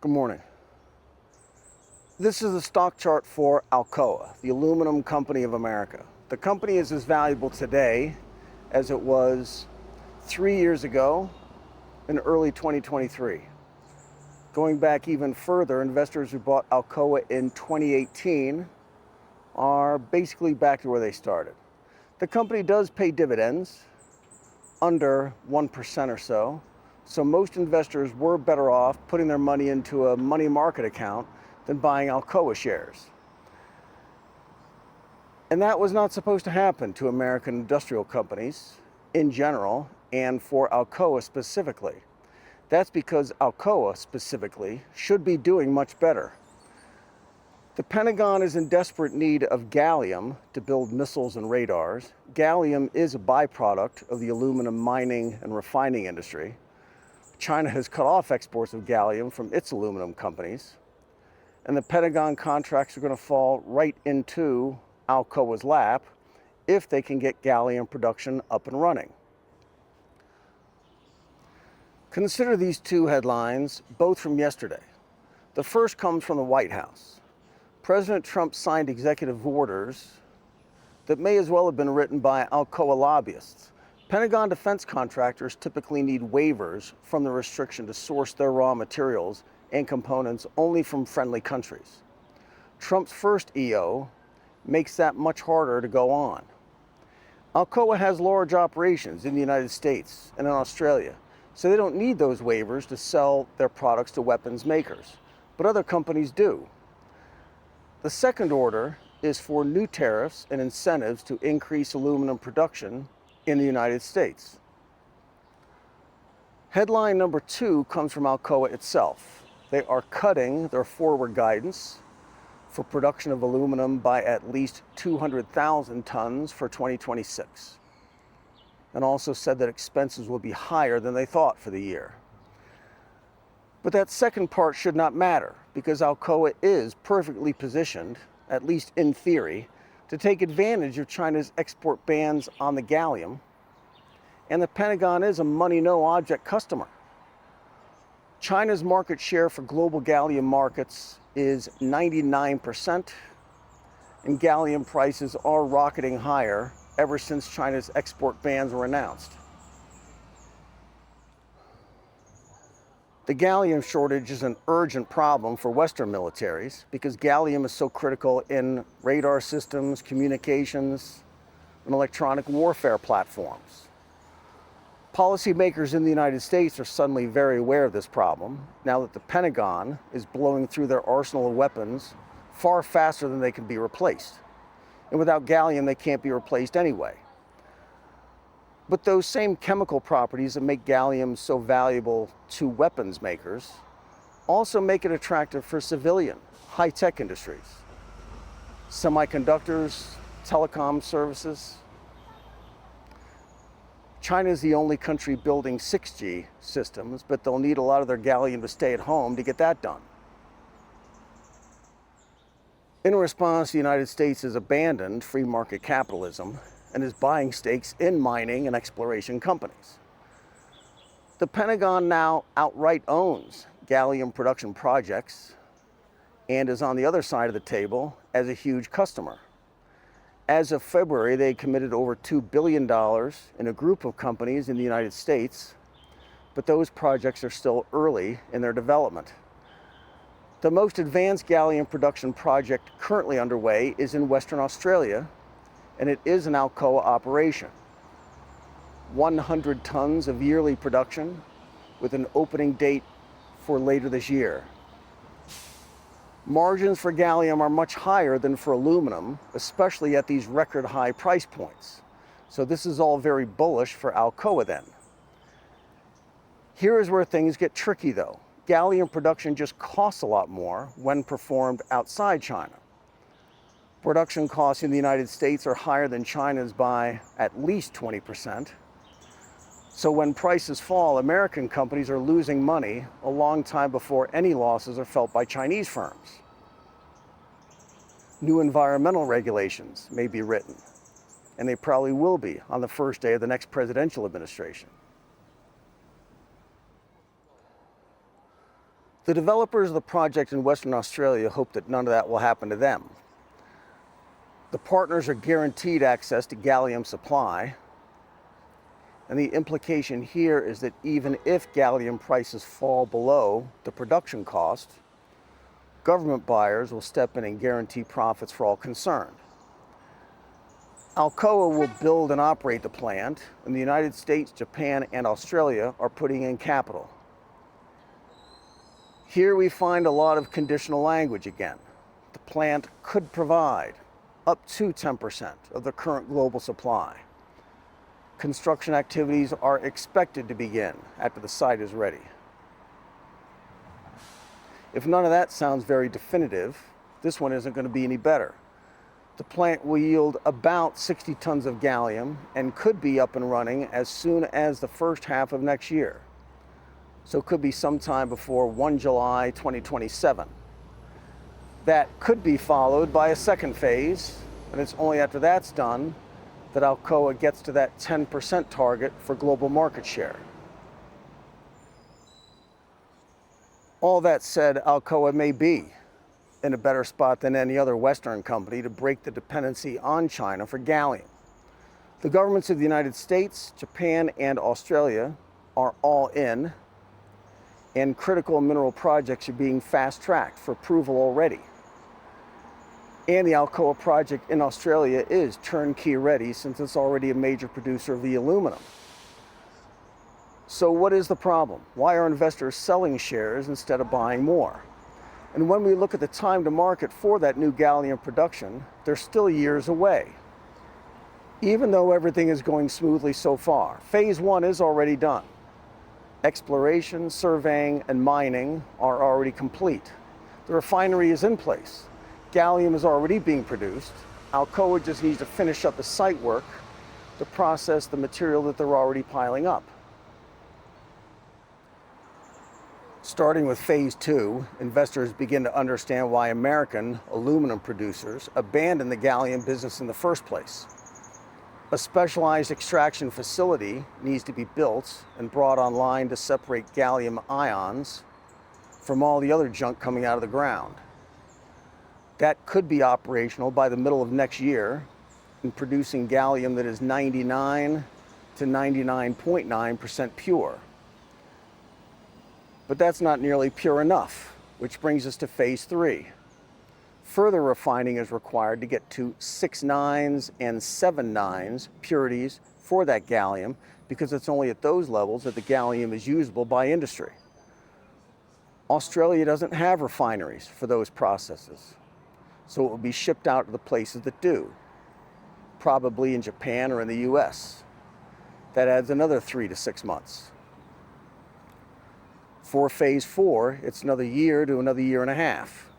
Good morning. This is a stock chart for Alcoa, the aluminum company of America. The company is as valuable today as it was 3 years ago in early 2023. Going back even further, investors who bought Alcoa in 2018 are basically back to where they started. The company does pay dividends under 1% or so. So most investors were better off putting their money into a money market account than buying Alcoa shares. And that was not supposed to happen to American industrial companies in general and for Alcoa specifically. That's because Alcoa specifically should be doing much better. The Pentagon is in desperate need of gallium to build missiles and radars. Gallium is a byproduct of the aluminum mining and refining industry. China has cut off exports of gallium from its aluminum companies, and the Pentagon contracts are going to fall right into Alcoa's lap if they can get gallium production up and running. Consider these two headlines, both from yesterday. The first comes from the White House. President Trump signed executive orders that may as well have been written by Alcoa lobbyists. Pentagon defense contractors typically need waivers from the restriction to source their raw materials and components only from friendly countries. Trump's first EO makes that much harder to go on. Alcoa has large operations in the United States and in Australia, so they don't need those waivers to sell their products to weapons makers, but other companies do. The second order is for new tariffs and incentives to increase aluminum production in the United States. Headline number 2 comes from Alcoa itself. They are cutting their forward guidance for production of aluminum by at least 200,000 tons for 2026, and also said that expenses will be higher than they thought for the year. But that second part should not matter, because Alcoa is perfectly positioned, at least in theory, to take advantage of China's export bans on the gallium, and the Pentagon is a money-no-object customer. China's market share for global gallium markets is 99%, and gallium prices are rocketing higher ever since China's export bans were announced. The gallium shortage is an urgent problem for Western militaries because gallium is so critical in radar systems, communications, and electronic warfare platforms. Policymakers in the United States are suddenly very aware of this problem now that the Pentagon is blowing through their arsenal of weapons far faster than they can be replaced. And without gallium, they can't be replaced anyway. But those same chemical properties that make gallium so valuable to weapons makers also make it attractive for civilian, high-tech industries. Semiconductors, telecom services. China is the only country building 6G systems, but they'll need a lot of their gallium to stay at home to get that done. In response, the United States has abandoned free market capitalism and is buying stakes in mining and exploration companies. The Pentagon now outright owns gallium production projects and is on the other side of the table as a huge customer. As of February, they committed over $2 billion in a group of companies in the United States, but those projects are still early in their development. The most advanced gallium production project currently underway is in Western Australia, and it is an Alcoa operation. 100 tons of yearly production with an opening date for later this year. Margins for gallium are much higher than for aluminum, especially at these record high price points. So this is all very bullish for Alcoa then. Here is where things get tricky though. Gallium production just costs a lot more when performed outside China. Production costs in the United States are higher than China's by at least 20%. So when prices fall, American companies are losing money a long time before any losses are felt by Chinese firms. New environmental regulations may be written, and they probably will be on the first day of the next presidential administration. The developers of the project in Western Australia hope that none of that will happen to them. The partners are guaranteed access to gallium supply, and the implication here is that even if gallium prices fall below the production cost, government buyers will step in and guarantee profits for all concerned. Alcoa will build and operate the plant, and the United States, Japan, and Australia are putting in capital. Here we find a lot of conditional language again. The plant could provide up to 10% of the current global supply. Construction activities are expected to begin after the site is ready. If none of that sounds very definitive, this one isn't going to be any better. The plant will yield about 60 tons of gallium and could be up and running as soon as the first half of next year. So it could be sometime before 1 July 2027. That could be followed by a second phase, and it's only after that's done that Alcoa gets to that 10% target for global market share. All that said, Alcoa may be in a better spot than any other Western company to break the dependency on China for gallium. The governments of the United States, Japan, and Australia are all in, and critical mineral projects are being fast-tracked for approval already. And the Alcoa project in Australia is turnkey ready since it's already a major producer of the aluminum. So what is the problem? Why are investors selling shares instead of buying more? And when we look at the time to market for that new gallium production, they're still years away. Even though everything is going smoothly so far, phase one is already done. Exploration, surveying, and mining are already complete. The refinery is in place. Gallium is already being produced. Alcoa just needs to finish up the site work to process the material that they're already piling up. Starting with phase two, investors begin to understand why American aluminum producers abandoned the gallium business in the first place. A specialized extraction facility needs to be built and brought online to separate gallium ions from all the other junk coming out of the ground. That could be operational by the middle of next year in producing gallium that is 99 to 99.9% pure. But that's not nearly pure enough, which brings us to phase three. Further refining is required to get to 6 nines and 7 nines purities for that gallium, because it's only at those levels that the gallium is usable by industry. Australia doesn't have refineries for those processes, so it will be shipped out to the places that do, probably in Japan or in the US. That adds another 3 to 6 months. For phase four, it's another year to another year and a half.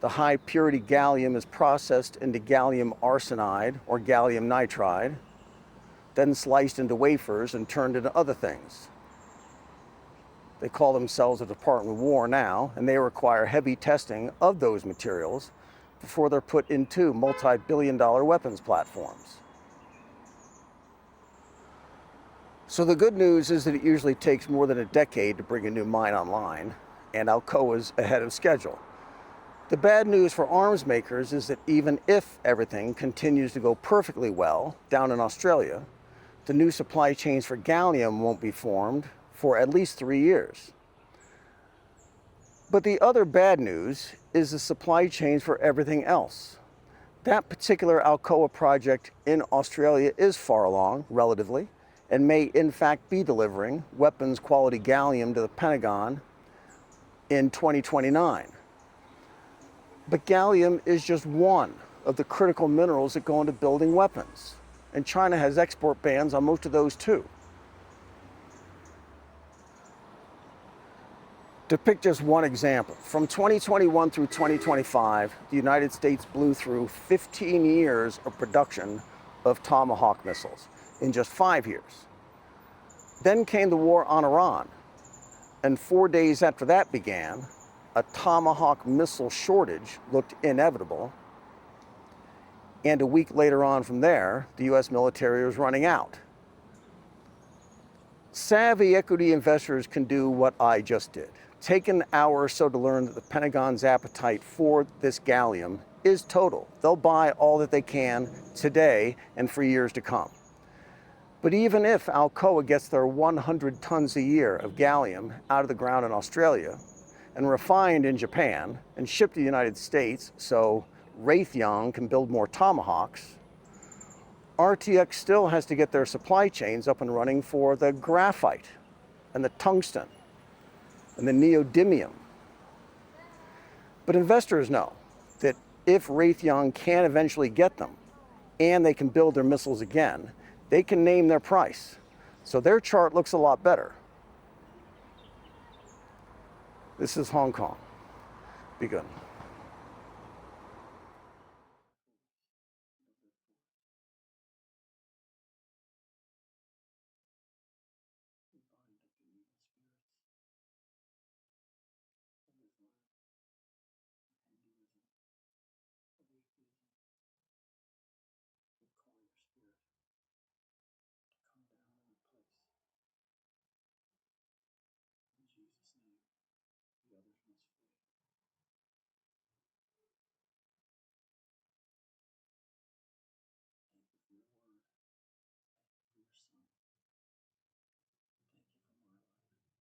The high purity gallium is processed into gallium arsenide or gallium nitride, then sliced into wafers and turned into other things. They call themselves the Department of War now, and they require heavy testing of those materials before they're put into multi-billion-dollar weapons platforms. So the good news is that it usually takes more than a decade to bring a new mine online, and Alcoa is ahead of schedule. The bad news for arms makers is that even if everything continues to go perfectly well down in Australia, the new supply chains for gallium won't be formed for at least 3 years. But the other bad news is the supply chains for everything else. That particular Alcoa project in Australia is far along, relatively, and may in fact be delivering weapons quality gallium to the Pentagon in 2029. But gallium is just one of the critical minerals that go into building weapons, and China has export bans on most of those too. To pick just one example, from 2021 through 2025, the United States blew through 15 years of production of Tomahawk missiles in just 5 years. Then came the war on Iran, and 4 days after that began, a Tomahawk missile shortage looked inevitable, and a week later on from there, the US military was running out. Savvy equity investors can do what I just did. take an hour or so to learn that the Pentagon's appetite for this gallium is total. They'll buy all that they can today and for years to come. But even if Alcoa gets their 100 tons a year of gallium out of the ground in Australia and refined in Japan and shipped to the United States so Raytheon can build more Tomahawks, RTX still has to get their supply chains up and running for the graphite and the tungsten and the neodymium. But investors know that if Raytheon can eventually get them and they can build their missiles again, they can name their price. So their chart looks a lot better. This is Hong Kong. Be good.